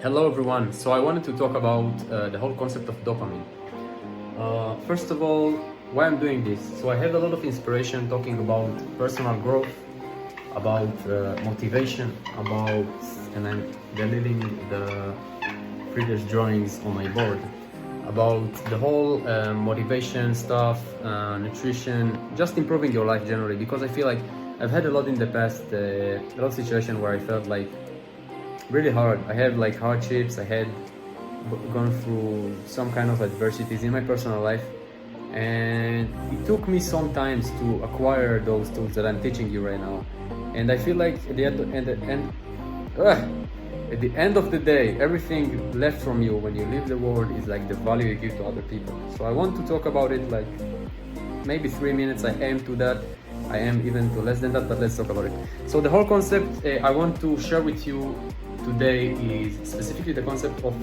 Hello everyone. So I wanted to talk about the whole concept of dopamine. First of all, why I'm doing this. So I had a lot of inspiration talking about personal growth, about motivation, about, and I'm deleting the previous drawings on my board, about the whole motivation stuff, nutrition, just improving your life generally. Because I feel like I've had a lot in the past, a lot of situations where I felt like really hard. I had like hardships. I had gone through some kind of adversities in my personal life, and it took me some times to acquire those tools that I'm teaching you right now. And I feel like at the end of the day, everything left from you when you leave the world is like the value you give to other people. So I want to talk about it like maybe 3 minutes. I aim to that. I am even to less than that, but let's talk about it. So the whole concept I want to share with you today is specifically the concept of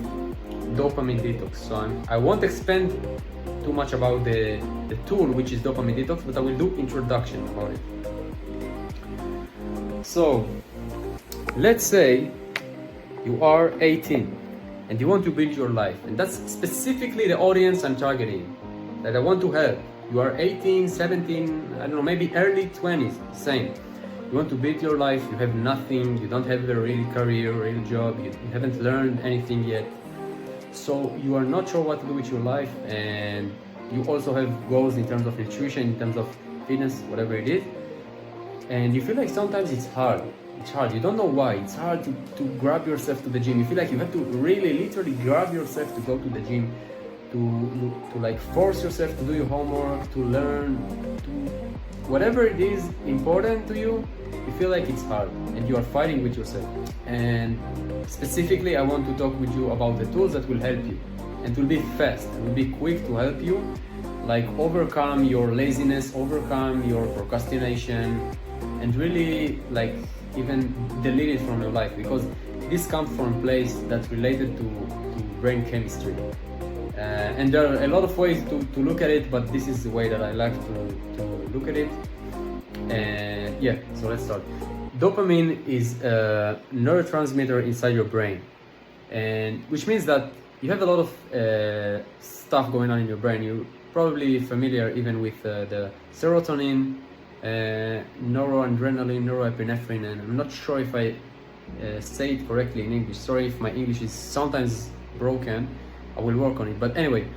dopamine detox. So I won't expand too much about the tool, which is dopamine detox, but I will do introduction about it. So let's say you are 18 and you want to build your life, and that's specifically the audience I'm targeting, that I want to help. You are 18, 17, I don't know, maybe early 20s, same. You want to build your life, you have nothing, you don't have a real career, real job, you haven't learned anything yet. So you are not sure what to do with your life, and you also have goals in terms of nutrition, in terms of fitness, whatever it is. And you feel like sometimes it's hard. It's hard. You don't know why. It's hard to grab yourself to the gym. You feel like you have to really literally grab yourself to go to the gym, to like force yourself to do your homework, to learn, to whatever it is important to you. You feel like it's hard and you are fighting with yourself. And specifically, I want to talk with you about the tools that will help you, and will be fast, will be quick to help you, like overcome your laziness, overcome your procrastination, and really like even delete it from your life, because this comes from a place that's related to brain chemistry. And there are a lot of ways to look at it, but this is the way that I like to look at it. And yeah, so let's start. Dopamine is a neurotransmitter inside your brain, and which means that you have a lot of stuff going on in your brain. You're probably familiar even with the serotonin, noradrenaline, norepinephrine, and I'm not sure if I say it correctly in English. Sorry if my English is sometimes broken. I will work on it. But anyway,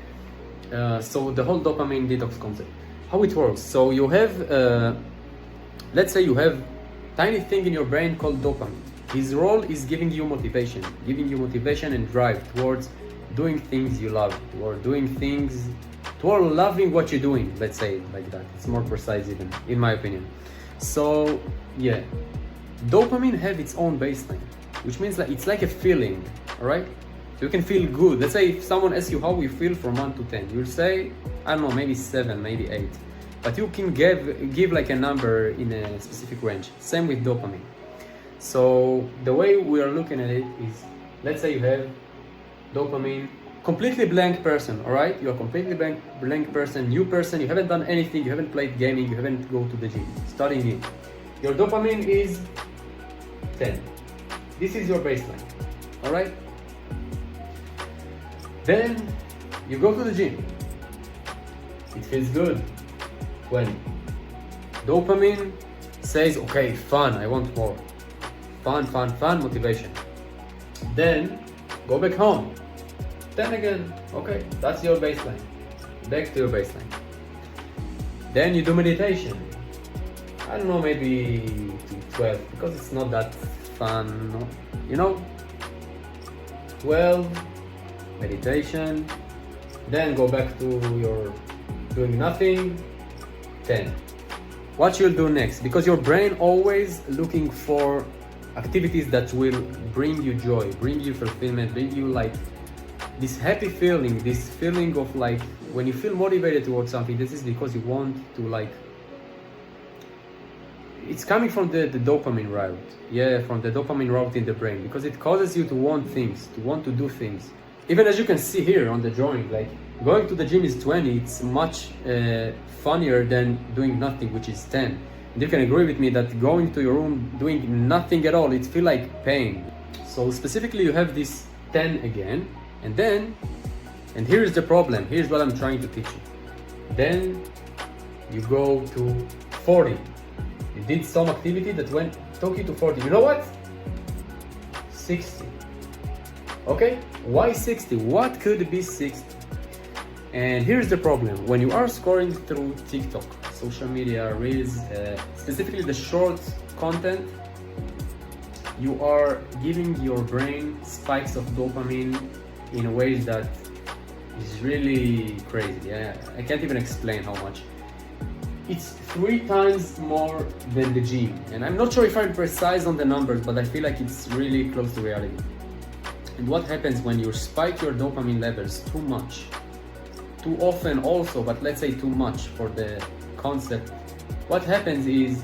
so the whole dopamine detox concept, how it works. So you have, let's say you have tiny thing in your brain called dopamine. His role is giving you motivation and drive towards doing things you love, toward loving what you're doing. Let's say it like that. It's more precise even, in my opinion. So yeah, dopamine have its own baseline, which means that it's like a feeling, all right? So you can feel good. Let's say if someone asks you how you feel from 1 to 10, you'll say, I don't know, maybe 7, maybe 8. But you can give like a number in a specific range. Same with dopamine. So the way we are looking at it is, let's say you have dopamine, completely blank person, all right? You're a completely blank person, new person, you haven't done anything, you haven't played gaming, you haven't go to the gym, starting in. Your dopamine is 10. This is your baseline, all right? Then you go to the gym. It feels good. When dopamine says, okay, fun, I want more. Fun, motivation. Then go back home. Then again, okay, that's your baseline. Back to your baseline. Then you do meditation. I don't know, maybe to 12, because it's not that fun, you know? 12, meditation. Then go back to your doing nothing. 10. What you'll do next, because your brain always looking for activities that will bring you joy, bring you fulfillment, bring you like this happy feeling, this feeling of like when you feel motivated towards something. This is because you want to like, it's coming from the dopamine route. Yeah, from the dopamine route in the brain, because it causes you to want things, to want to do things. Even as you can see here on the drawing, like going to the gym is 20, it's much funnier than doing nothing, which is 10. And you can agree with me that going to your room, doing nothing at all, it feels like pain. So specifically you have this 10 again, and then, and here's the problem, here's what I'm trying to teach you. Then you go to 40. You did some activity that took you to 40. You know what? 60. Okay? Why 60? What could be 60? And here's the problem. When you are scrolling through TikTok, social media, Reels, specifically the short content, you are giving your brain spikes of dopamine in a way that is really crazy. Yeah, I can't even explain how much. It's 3 times more than the gym. And I'm not sure if I'm precise on the numbers, but I feel like it's really close to reality. And what happens when you spike your dopamine levels too much, too often also, but let's say too much for the concept, what happens is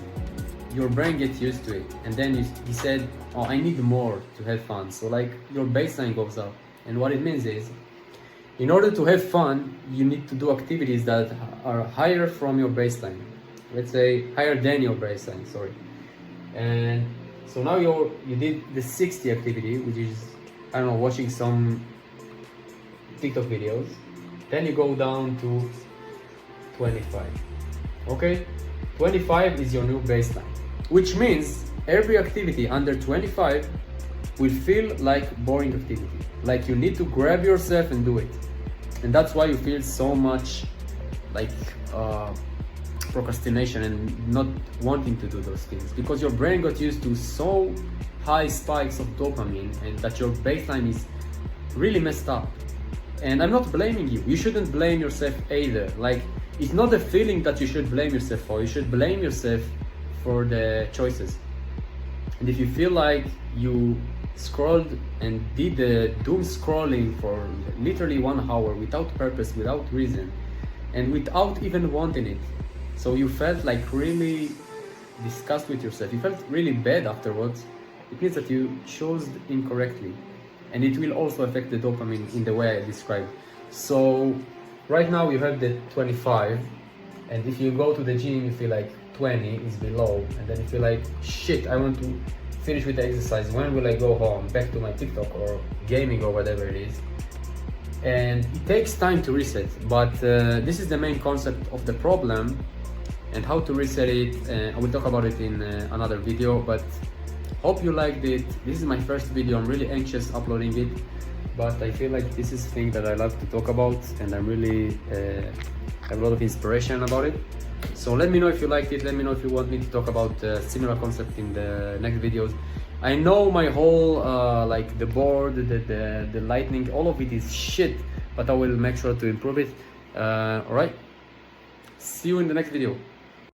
your brain gets used to it. And then you said, oh, I need more to have fun. So like your baseline goes up. And what it means is, in order to have fun, you need to do activities that are higher from your baseline. Let's say higher than your baseline, sorry. And so now you did the 60 activity, which is, I don't know, watching some TikTok videos. Then you go down to 25. Okay? 25 is your new baseline, which means every activity under 25 will feel like boring activity. Like you need to grab yourself and do it. And that's why you feel so much like procrastination and not wanting to do those things, because your brain got used to so high spikes of dopamine and that your baseline is really messed up. And I'm not blaming you. You shouldn't blame yourself either. Like, it's not the feeling that you should blame yourself for. You should blame yourself for the choices. And if you feel like you scrolled and did the doom scrolling for literally 1 hour without purpose, without reason, and without even wanting it, so you felt like really disgust with yourself, you felt really bad afterwards, it means that you chose incorrectly. And it will also affect the dopamine in the way I described. So right now you have the 25, and if you go to the gym you feel like 20 is below, and then you feel like, shit, I want to finish with the exercise, when will I go home, back to my TikTok or gaming or whatever it is. And it takes time to reset, but this is the main concept of the problem and how to reset it. I will talk about it in another video, but hope you liked it. This is my first video, I'm really anxious uploading it, but I feel like this is a thing that I love to talk about, and I'm really have a lot of inspiration about it. So let me know if you liked it, let me know if you want me to talk about similar concept in the next videos. I know my whole like the board, the lightning, all of it is shit, but I will make sure to improve it. Alright, see you in the next video.